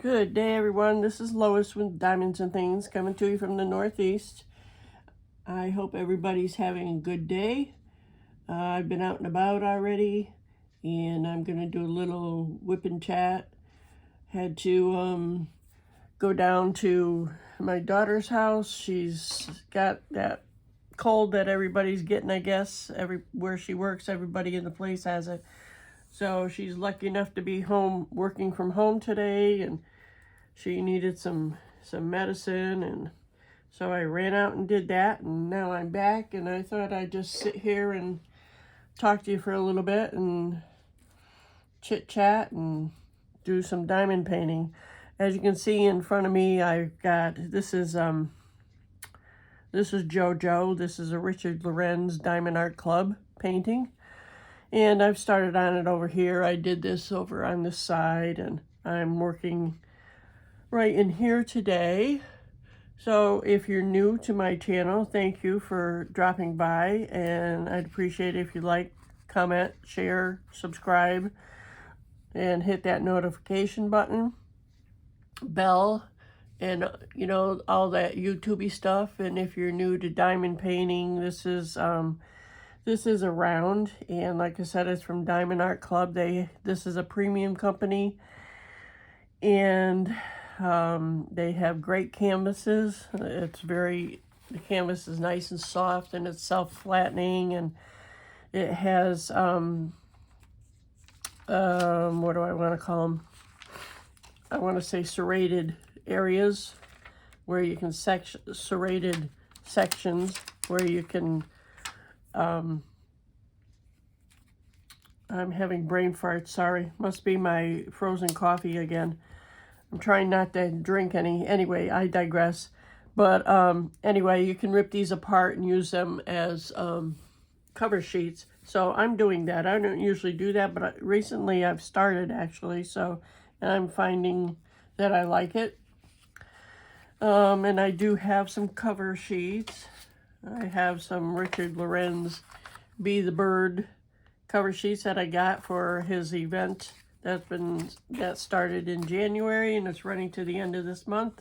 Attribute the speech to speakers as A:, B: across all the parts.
A: Good day, everyone. This is Lois with Diamonds and Things coming to you from the Northeast. I hope everybody's having a good day. I've been out and about already, and I'm going to do a little whip and chat. Had to go down to my daughter's house. She's got that cold that everybody's getting, I guess. Where she works, everybody in the place has it. So she's lucky enough to be home, working from home today, and she needed some medicine, and so I ran out and did that, and now I'm back, and I thought I'd just sit here and talk to you for a little bit and chit-chat and do some diamond painting. As you can see in front of me, I've got, this is JoJo. This is a Richard Lorenz Diamond Art Club painting, and I've started on it over here. I did this over on this side, and I'm working right in here today. So if you're new to my channel, thank you for dropping by, and I'd appreciate it if you like, comment, share, subscribe, and hit that notification button, bell, and all that YouTubey stuff. And if you're new to diamond painting, this is around, and like I said, it's from Diamond Art Club. This is a premium company, and they have great canvases. The canvas is nice and soft, and it's self-flattening, and it has, what do I want to call them? I want to say serrated areas where you can serrated sections where you can, I'm having brain farts, sorry. Must be my frozen coffee again. I'm trying not to drink any. Anyway, I digress. But anyway, you can rip these apart and use them as cover sheets. So I'm doing that. I don't usually do that, but recently I've started actually. And I'm finding that I like it. And I do have some cover sheets. I have some Richard Lorenz Be the Bird cover sheets that I got for his event. That started in January, and it's running to the end of this month.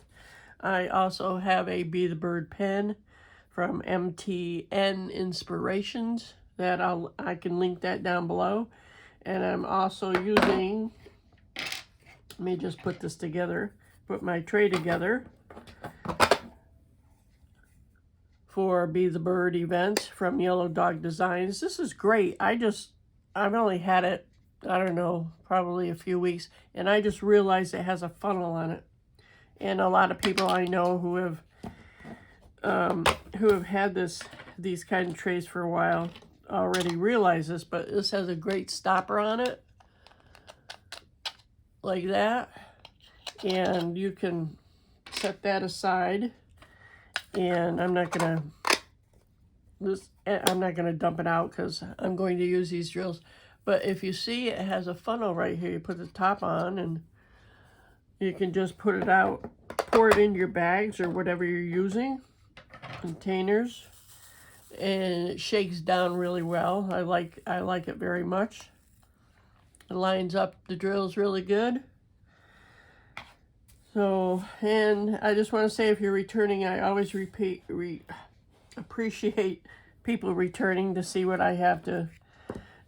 A: I also have a Be the Bird pen from MTN Inspirations that I can link that down below. And I'm also using, let me just put this together, put my tray together for Be the Bird event from Yellow Dog Designs. This is great. I've only had it, I don't know, probably a few weeks, and I just realized it has a funnel on it. And a lot of people I know who have had these kind of trays for a while already realize this, but this has a great stopper on it, like that, and you can set that aside. And I'm not gonna dump it out because I'm going to use these drills. But if you see, it has a funnel right here. You put the top on, and you can just put it out, pour it into your bags or whatever you're using, containers, and it shakes down really well. I like it very much. It lines up the drills really good. So, and I just want to say, if you're returning, I always appreciate people returning to see what I have to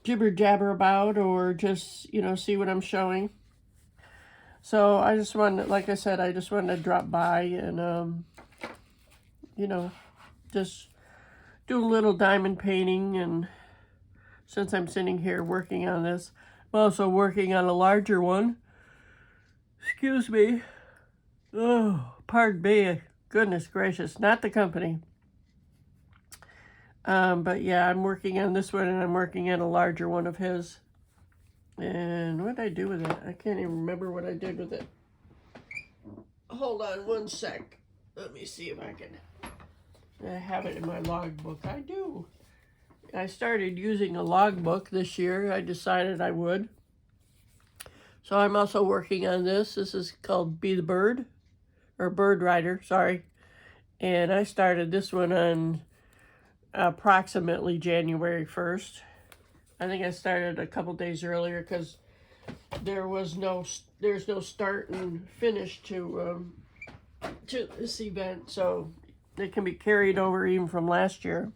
A: jibber jabber about, or just, see what I'm showing. So I just wanted, like I said, I just wanted to drop by and, just do a little diamond painting. And since I'm sitting here working on this, I'm also working on a larger one. Excuse me. Oh, pardon me. Goodness gracious, not the company. But yeah, I'm working on this one, and I'm working on a larger one of his. And what did I do with it? I can't even remember what I did with it. Hold on one sec. Let me see if I can have it in my logbook. I do. I started using a logbook this year. I decided I would. So I'm also working on this. This is called Be the Bird, or Bird Rider, sorry. And I started this one on approximately January 1st. I think I started a couple days earlier because there's no start and finish to this event, so they can be carried over even from last year.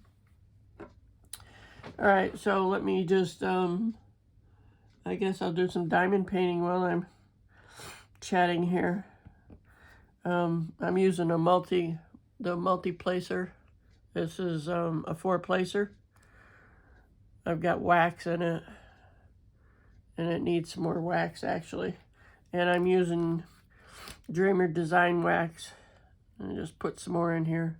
A: All right, so let me just, I guess I'll do some diamond painting while I'm chatting here. I'm using the multi-placer. This is a 4-placer. I've got wax in it, and it needs some more wax actually. And I'm using Dreamer Design Wax, and just put some more in here.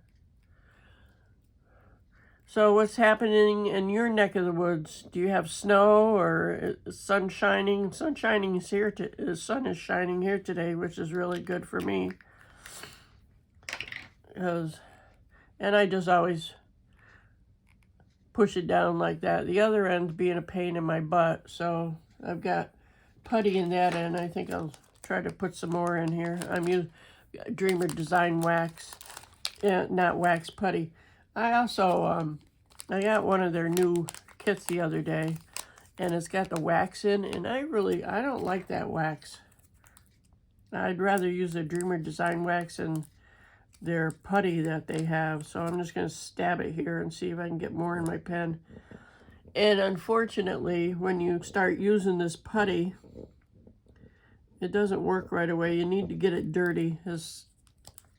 A: So what's happening in your neck of the woods? Do you have snow or sun shining? Sun shining is here. The sun is shining here today, which is really good for me. And I just always push it down like that. The other end's being a pain in my butt, so I've got putty in that end. I think I'll try to put some more in here. I'm using Dreamer Design Wax, not wax, putty. I also, I got one of their new kits the other day, and it's got the wax in, and I don't like that wax. I'd rather use the Dreamer Design Wax and their putty that they have, so I'm just going to stab it here and see if I can get more in my pen. And unfortunately, when you start using this putty, it doesn't work right away. You need to get it dirty, as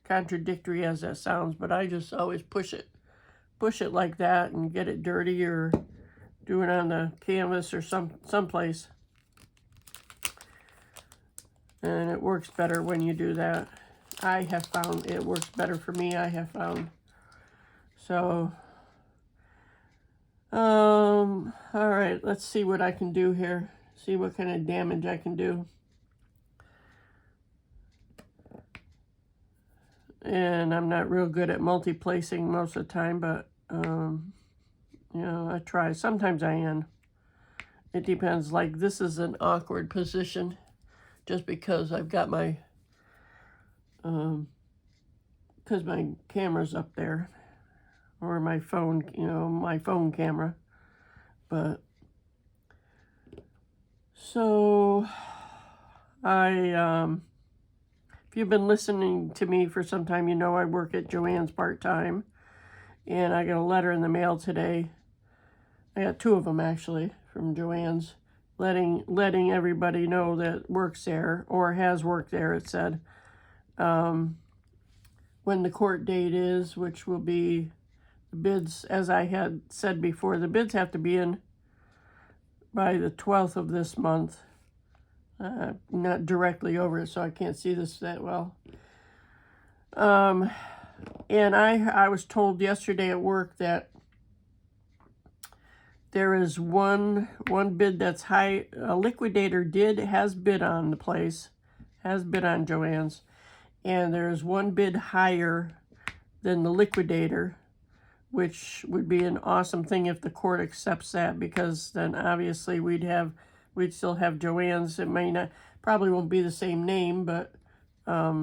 A: contradictory as that sounds, but I just always push it like that and get it dirty, or do it on the canvas or someplace. And it works better when you do that. I have found it works better for me, I have found. So, all right, let's see what I can do here. See what kind of damage I can do. And I'm not real good at multi-placing most of the time, but, you know, I try. Sometimes I am. It depends. Like, this is an awkward position just because I've got my, because my camera's up there, or my phone, you know, my phone camera. But, so, if you've been listening to me for some time, you know I work at Joann's part-time, and I got a letter in the mail today. I got 2 of them, actually, from Joann's, letting everybody know that works there, or has worked there, it said, when the court date is, which will be the bids, as I had said before, the bids have to be in by the 12th of this month. Not directly over it, so I can't see this that well. And I was told yesterday at work that there is one bid that's high. A liquidator has bid on the place, has bid on Joann's, and there's one bid higher than the liquidator, which would be an awesome thing if the court accepts that, because then obviously we'd still have Joann's. It probably won't be the same name, but at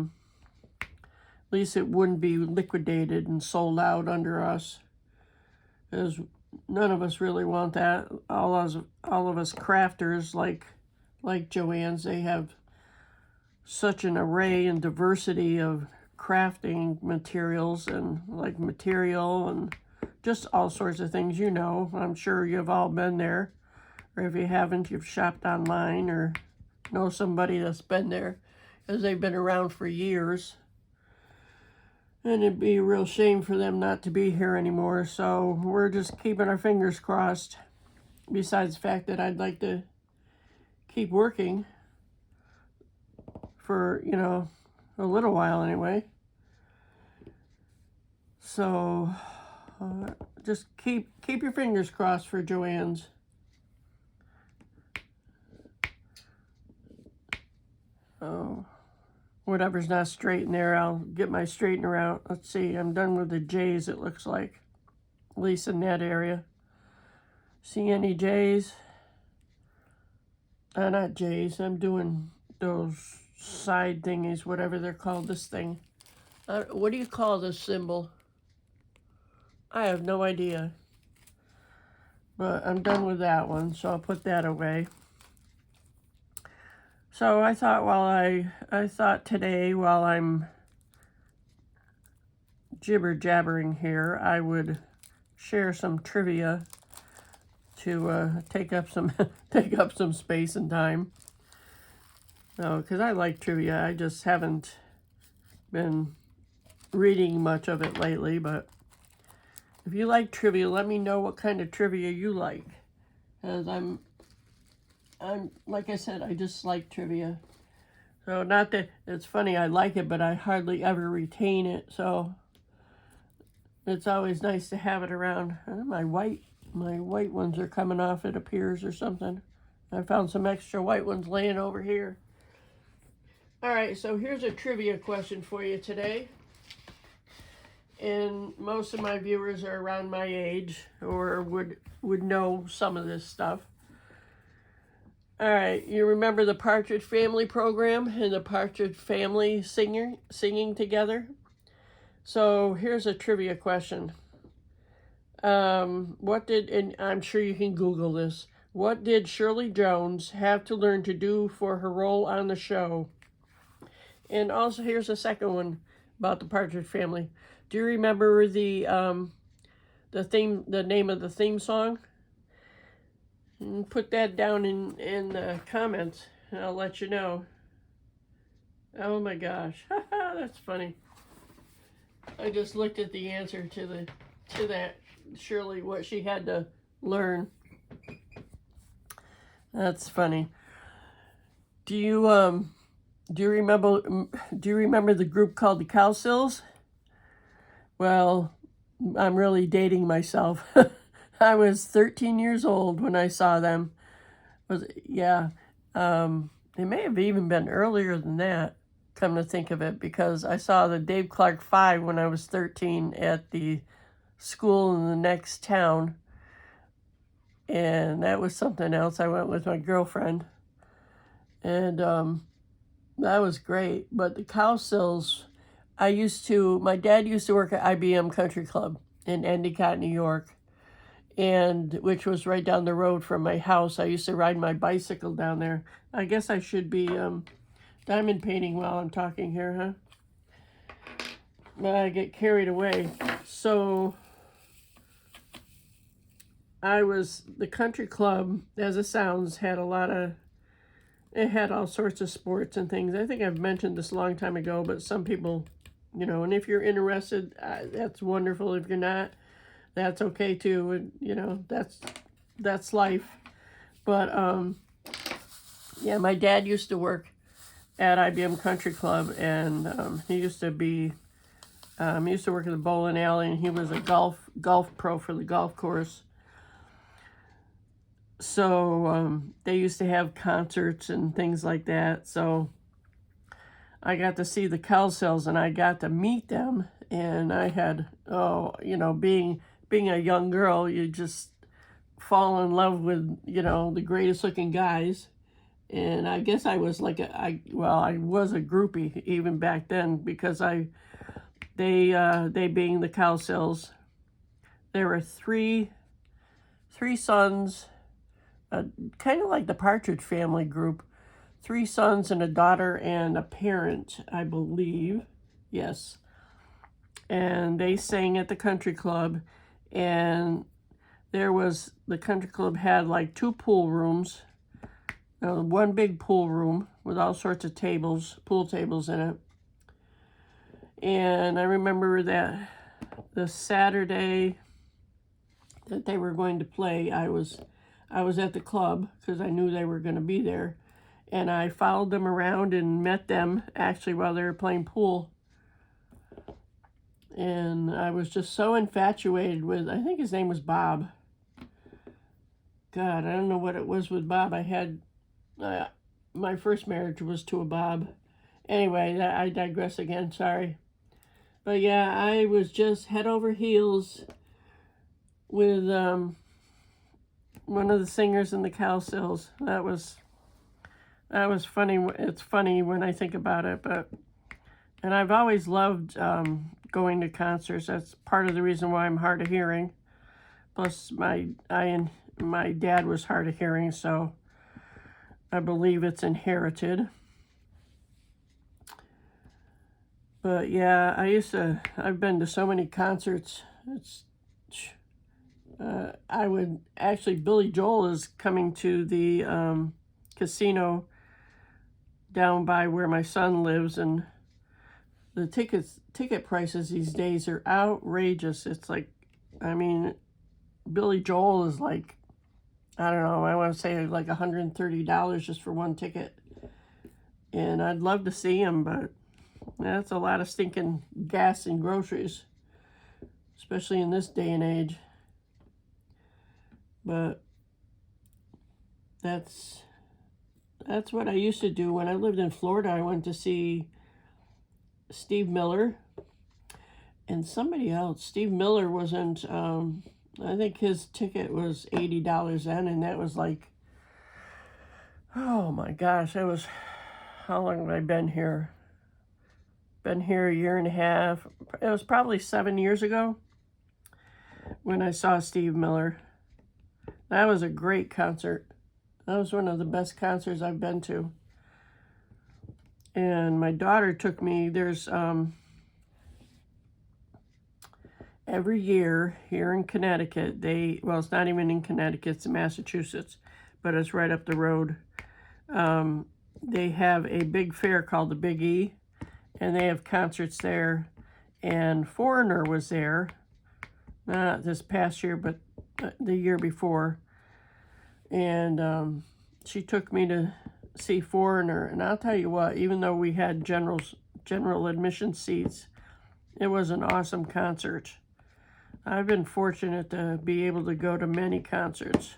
A: least it wouldn't be liquidated and sold out under us, because none of us really want that. All of us crafters like Joann's, they have such an array and diversity of crafting materials, and like material and just all sorts of things. You know, I'm sure you've all been there, or if you haven't, you've shopped online or know somebody that's been there, because they've been around for years. And it'd be a real shame for them not to be here anymore. So we're just keeping our fingers crossed. Besides the fact that I'd like to keep working for, you know, a little while anyway. So just keep your fingers crossed for Joann's. Oh, whatever's not straight in there, I'll get my straightener out. Let's see, I'm done with the J's, it looks like. At least in that area. See any J's? Not J's, I'm doing those side thingies, whatever they're called, this thing. What do you call this symbol? I have no idea. But I'm done with that one, so I'll put that away. So I thought I thought today while I'm jibber jabbering here, I would share some trivia to take up some space and time. No, because I like trivia. I just haven't been reading much of it lately. But if you like trivia, let me know what kind of trivia you like. Because I'm like I said, I just like trivia. So not that it's funny, I like it, but I hardly ever retain it. So it's always nice to have it around. My white ones are coming off, it appears, or something. I found some extra white ones laying over here. All right, so here's a trivia question for you today. And most of my viewers are around my age or would know some of this stuff. All right, you remember the Partridge Family program and the Partridge Family singing together? So here's a trivia question. And I'm sure you can Google this, what did Shirley Jones have to learn to do for her role on the show? And also here's a second one about the Partridge Family. Do you remember the name of the theme song? And put that down in the comments, and I'll let you know. Oh my gosh, that's funny. I just looked at the answer to that Shirley, what she had to learn. That's funny. Do you remember the group called the Cowsills? Well, I'm really dating myself. I was 13 years old when I saw them. It may have even been earlier than that, come to think of it, because I saw the Dave Clark 5 when I was 13 at the school in the next town. And that was something else. I went with my girlfriend. And that was great. But the Cowsills, my dad used to work at IBM Country Club in Endicott, New York. And which was right down the road from my house. I used to ride my bicycle down there. I guess I should be diamond painting while I'm talking here, huh? But I get carried away. So the country club, as it sounds, had it had all sorts of sports and things. I think I've mentioned this a long time ago, but some people, and if you're interested, that's wonderful. If you're not, that's okay too. And, that's life. But, my dad used to work at IBM Country Club, and he used to work at the bowling alley, and he was a golf pro for the golf course. So they used to have concerts and things like that. So I got to see the Cowsills, and I got to meet them, and I had, being a young girl, you just fall in love with, the greatest looking guys. And I guess I was I was a groupie even back then, because they being the Cowsills, there were three sons, kind of like the Partridge Family group, 3 sons and a daughter and a parent, I believe. Yes. And they sang at the country club, and the country club had like 2 pool rooms, one big pool room with all sorts of pool tables in it. And I remember that the Saturday that they were going to play, I was at the club because I knew they were going to be there, and I followed them around and met them actually while they were playing pool. And I was just so infatuated with, I think his name was Bob. God, I don't know what it was with Bob. I had, my first marriage was to a Bob. Anyway, I digress again, sorry. But yeah, I was just head over heels with one of the singers in the Cowsills. That was funny. It's funny when I think about it, and I've always loved going to concerts. That's part of the reason why I'm hard of hearing. Plus, my dad was hard of hearing, so I believe it's inherited. But yeah, I've been to so many concerts. I would actually, Billy Joel is coming to the casino down by where my son lives, and the ticket prices these days are outrageous. It's like, I mean, Billy Joel is like, I don't know, I want to say like $130 just for one ticket. And I'd love to see him, but that's a lot of stinking gas and groceries, especially in this day and age. But that's what I used to do. When I lived in Florida, I went to see Steve Miller and somebody else. Steve Miller wasn't, I think his ticket was $80 then, and that was like, oh my gosh, that was, how long have I been here? Been here a year and a half. It was probably 7 years ago when I saw Steve Miller. That was a great concert. That was one of the best concerts I've been to. And my daughter took me, there's, every year here in Connecticut, well, it's not even in Connecticut, it's in Massachusetts, but it's right up the road. They have a big fair called the Big E, and they have concerts there. And Foreigner was there, not this past year, but the year before. And she took me to see Foreigner, and I'll tell you what, even though we had general admission seats, it was an awesome concert. I've been fortunate to be able to go to many concerts.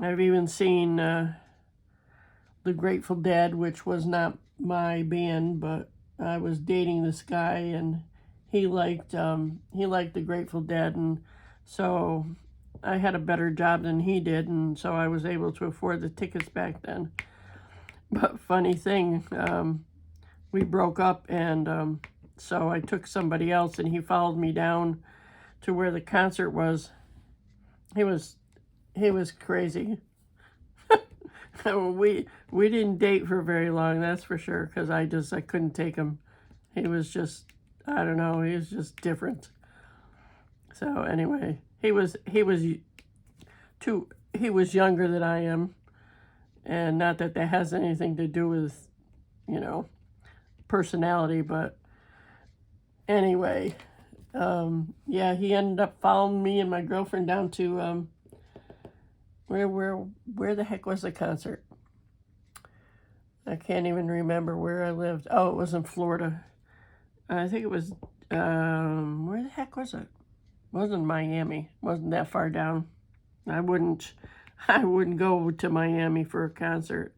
A: I've even seen the Grateful Dead, which was not my band, but I was dating this guy, and he liked the Grateful Dead, and so I had a better job than he did, and so I was able to afford the tickets back then. But funny thing, we broke up, and so I took somebody else, and he followed me down to where the concert was. He was crazy. We didn't date for very long, that's for sure, because I couldn't take him. He was just, I don't know, he was just different. So anyway, he was younger than I am, and not that has anything to do with, personality, but anyway, yeah, he ended up following me and my girlfriend down to where the heck was the concert? I can't even remember where I lived. Oh, it was in Florida. I think it was, where the heck was it? It wasn't Miami. It wasn't that far down. I wouldn't go to Miami for a concert.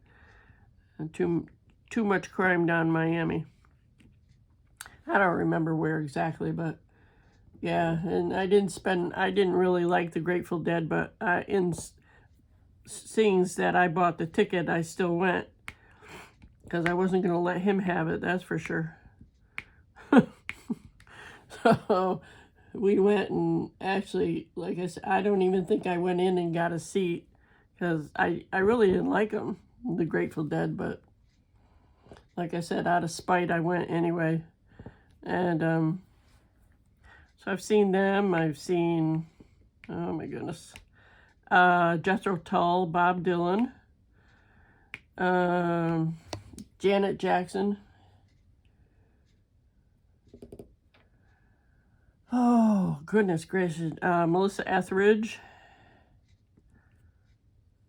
A: Too much crime down in Miami. I don't remember where exactly, but yeah, and I didn't really like the Grateful Dead, but in seeing that I bought the ticket, I still went, because I wasn't going to let him have it, that's for sure. So we went, and actually, like I said, I don't even think I went in and got a seat, because I really didn't like them, the Grateful Dead, but like I said, out of spite, I went anyway. And so I've seen them. I've seen, oh my goodness, Jethro Tull, Bob Dylan, Janet Jackson. Oh, goodness gracious. Melissa Etheridge.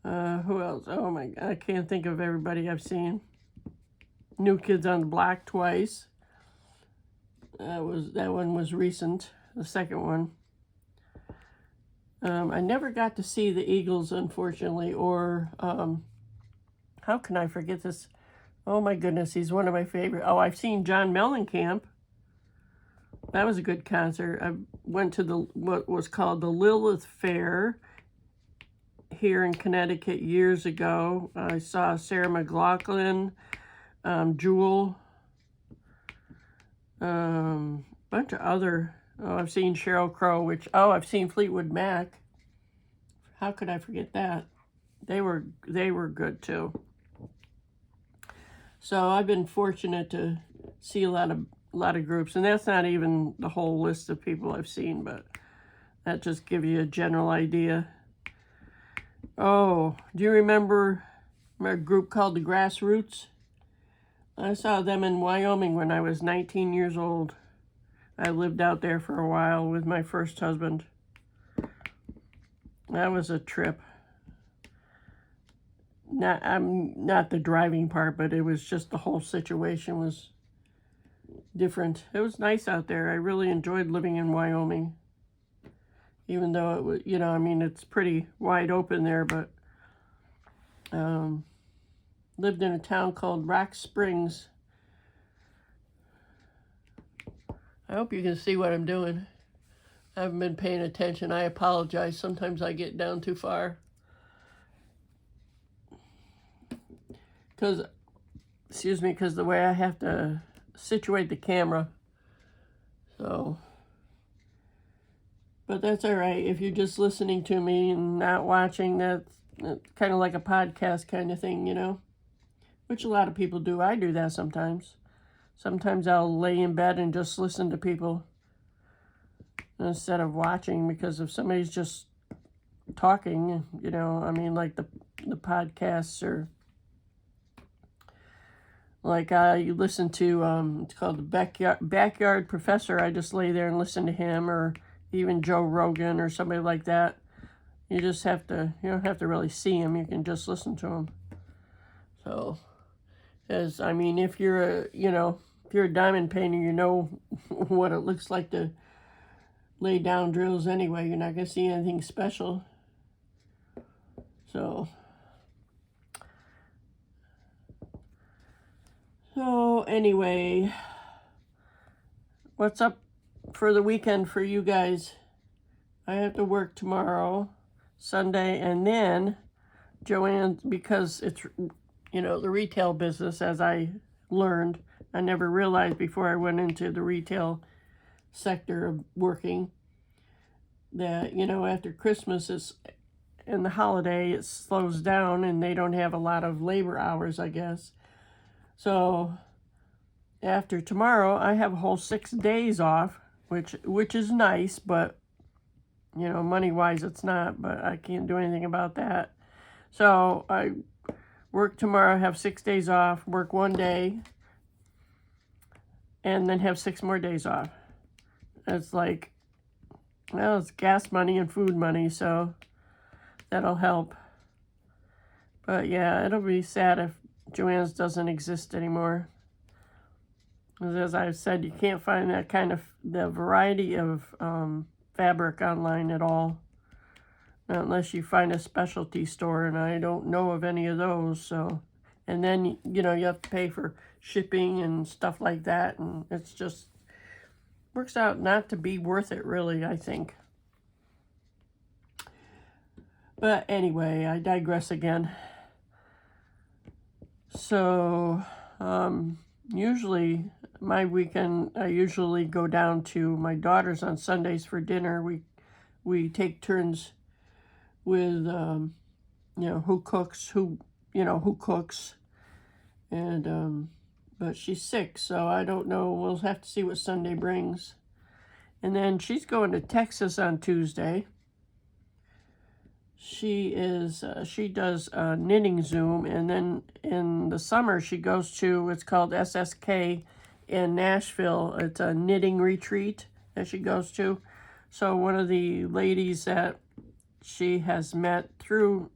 A: Who else? Oh my God, I can't think of everybody I've seen. New Kids on the Block twice. That one was recent, the second one. I never got to see the Eagles, unfortunately, or how can I forget this? Oh my goodness, he's one of my favorite. Oh, I've seen John Mellencamp. That was a good concert. I went to what was called the Lilith Fair here in Connecticut years ago. I saw Sarah McLachlan, Jewel, bunch of other, I've seen Sheryl Crow, I've seen Fleetwood Mac. How could I forget that? They were good too. So I've been fortunate to see a lot of groups, and that's not even the whole list of people I've seen, but that just gives you a general idea. Oh, do you remember a group called the Grassroots? I saw them in Wyoming when I was 19 years old. I lived out there for a while with my first husband. That was a trip. Not the driving part, but it was just the whole situation was different. It was nice out there. I really enjoyed living in Wyoming. Even though it was, I mean, it's pretty wide open there, but lived in a town called Rock Springs. I hope you can see what I'm doing. I haven't been paying attention. I apologize. Sometimes I get down too far. Because the way I have to situate the camera. So, but that's all right. If you're just listening to me and not watching, that's kind of like a podcast kind of thing, which a lot of people do. I do that sometimes. Sometimes I'll lay in bed and just listen to people instead of watching, because if somebody's just talking, I mean, like the podcasts, or like you listen to, it's called the Backyard Professor. I just lay there and listen to him, or even Joe Rogan or somebody like that. You just have to, you don't have to really see him. You can just listen to him. So, as I mean, if you're a diamond painter, you know what it looks like to lay down drills anyway. You're not going to see anything special. So anyway, what's up for the weekend for you guys? I have to work tomorrow, Sunday, and then Joanne, because it's, the retail business, as I learned. I never realized before I went into the retail sector of working that, after Christmas and the holiday, it slows down and they don't have a lot of labor hours, I guess. So after tomorrow, I have a whole 6 days off, which is nice, but, money-wise it's not, but I can't do anything about that. So I work tomorrow, have 6 days off, work 1 day, and then have 6 more days off. It's like, well, it's gas money and food money, so that'll help. But yeah, it'll be sad if Joann's doesn't exist anymore. As I've said, you can't find that kind of, the variety of fabric online at all. Not unless you find a specialty store, and I don't know of any of those, so. And then, you have to pay for shipping and stuff like that, and it's just, works out not to be worth it, really, I think. But anyway, I digress again. So, usually, my weekend, I usually go down to my daughter's on Sundays for dinner. We take turns with, who cooks, and, but she's sick, so I don't know. We'll have to see what Sunday brings. And then she's going to Texas on Tuesday. She does knitting Zoom, and then in the summer she goes to, it's called SSK in Nashville. It's a knitting retreat that she goes to. So one of the ladies that she has met through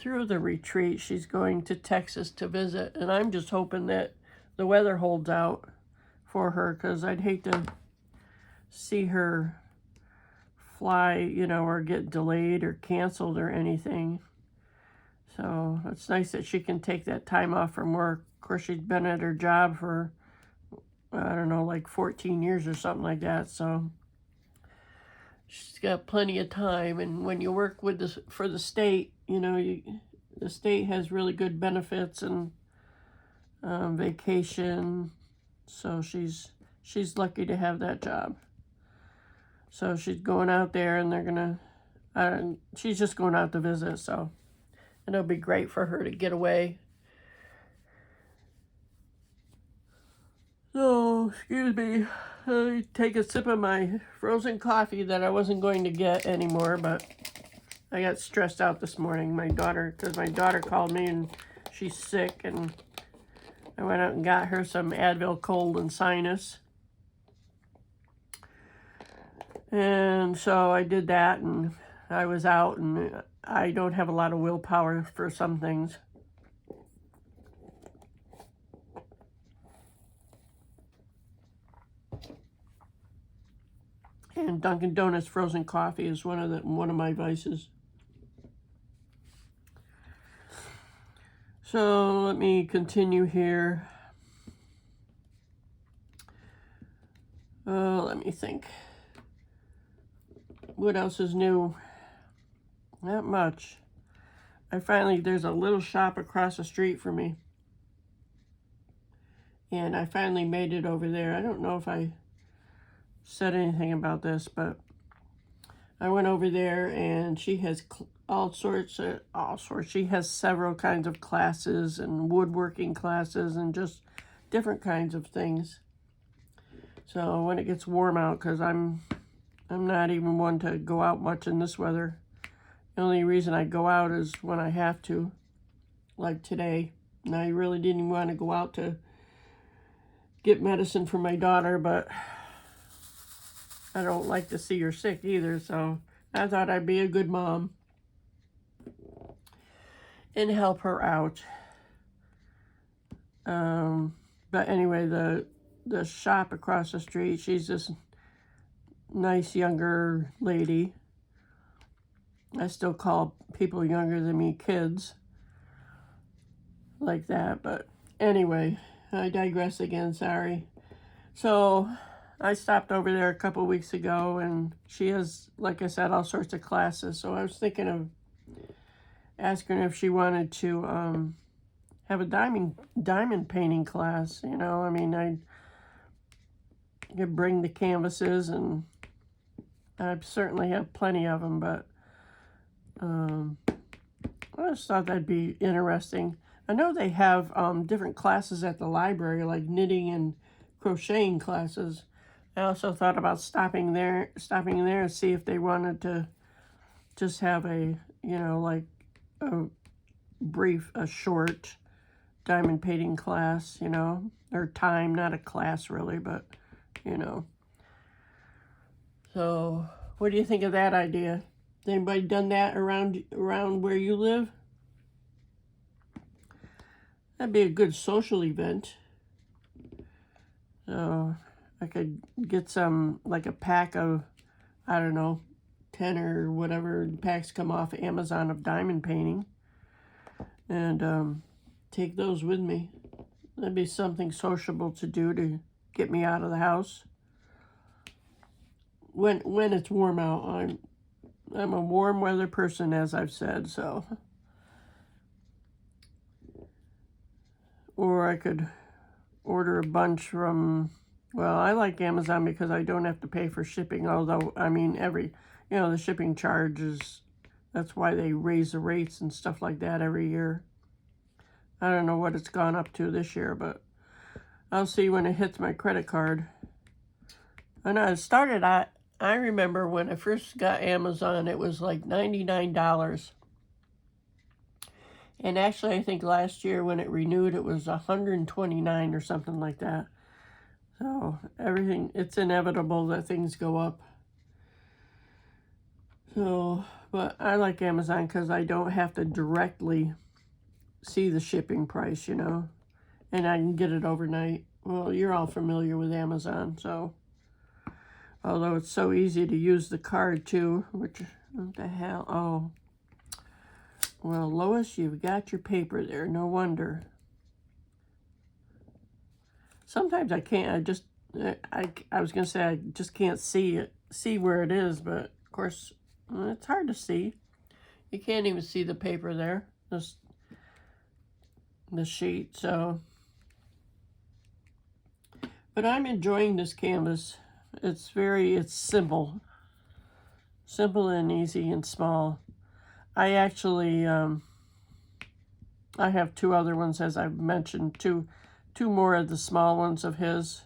A: the retreat, she's going to Texas to visit, and I'm just hoping that the weather holds out for her, because I'd hate to see her fly, or get delayed or canceled or anything. So it's nice that she can take that time off from work. Of course, she's been at her job for, I don't know, like 14 years or something like that, so she's got plenty of time. And when you work for the state, the state has really good benefits and vacation, so she's lucky to have that job. So she's going out there, and she's just going out to visit, so And it'll be great for her to get away. So, excuse me, I take a sip of my frozen coffee that I wasn't going to get anymore, but I got stressed out this morning. Because my daughter called me and she's sick, and I went out and got her some Advil cold and sinus. And so I did that, and I was out, and I don't have a lot of willpower for some things. And Dunkin' Donuts frozen coffee is one of my vices. So let me continue here. Let me think. What else is new? Not much. There's a little shop across the street from me. And I finally made it over there. I don't know if I said anything about this, but I went over there and she has all sorts. She has several kinds of classes and woodworking classes and just different kinds of things. So when it gets warm out, because I'm not even one to go out much in this weather. The only reason I go out is when I have to, like today. And I really didn't want to go out to get medicine for my daughter, but I don't like to see her sick either, so I thought I'd be a good mom and help her out. But anyway, the shop across the street, she's this nice younger lady. I still call people younger than me kids like that, but anyway, I digress again, sorry. So I stopped over there a couple weeks ago, and she has, like I said, all sorts of classes. So I was thinking of asking her if she wanted to have a diamond painting class. You know, I mean, I could bring the canvases, and I certainly have plenty of them, but I just thought that'd be interesting. I know they have different classes at the library, like knitting and crocheting classes. I also thought about stopping there and see if they wanted to just have a, you know, like a short diamond painting class, you know, or time, not a class really, but, you know. So what do you think of that idea? Has anybody done that around where you live? That'd be a good social event. So I could get some, like a pack of, I don't know, 10 or whatever packs come off Amazon of diamond painting, and take those with me. That'd be something sociable to do to get me out of the house. When it's warm out, I'm a warm weather person, as I've said, so. Or I could order a bunch from, well, I like Amazon because I don't have to pay for shipping, although, I mean, the shipping charges, that's why they raise the rates and stuff like that every year. I don't know what it's gone up to this year, but I'll see when it hits my credit card. And I remember when I first got Amazon, it was like $99. And actually, I think last year when it renewed, it was $129 or something like that. So it's inevitable that things go up. So, but I like Amazon because I don't have to directly see the shipping price, you know, and I can get it overnight. Well, you're all familiar with Amazon, so, although it's so easy to use the card too, which, what the hell, oh. Well, Lois, you've got your paper there. No wonder. Sometimes I can't. I was gonna say I just can't see where it is, but of course it's hard to see. You can't even see the paper there. Just the sheet. So, but I'm enjoying this canvas. It's simple and easy and small. I actually I have two other ones, as I've mentioned, two more of the small ones of his.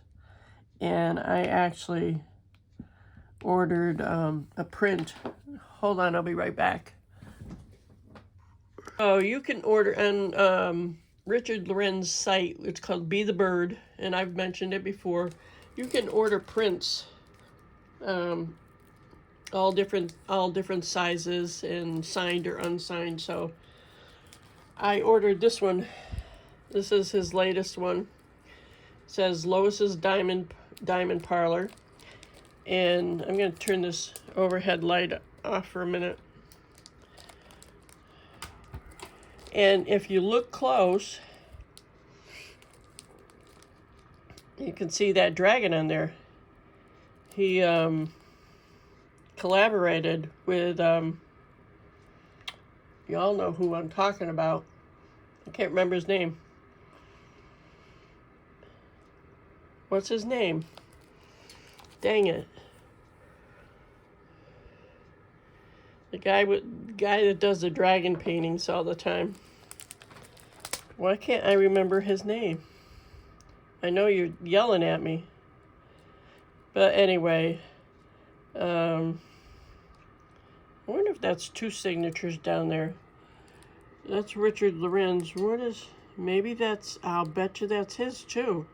A: And I actually ordered a print. Hold on, I'll be right back. Oh, you can order on Richard Lorenz site. It's called Be the Bird, and I've mentioned it before. You can order prints, all different sizes and signed or unsigned. So I ordered this one. This is his latest one. It says Lois's Diamond Parlor. And I'm going to turn this overhead light off for a minute. And if you look close, you can see that dragon on there. He collaborated with, you all know who I'm talking about. I can't remember his name. What's his name? Dang it. The guy that does the dragon paintings all the time. Why can't I remember his name? I know you're yelling at me. But anyway, I wonder if that's two signatures down there. That's Richard Lorenz. What is, maybe that's, I'll bet you that's his too.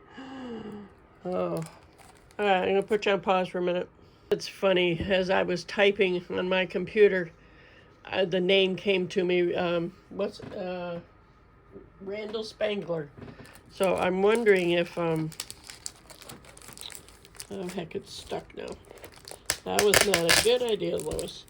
A: Oh. All right, I'm going to put you on pause for a minute. It's funny, as I was typing on my computer, the name came to me, Randall Spangler. So I'm wondering if, oh heck, it's stuck now. That was not a good idea, Lois.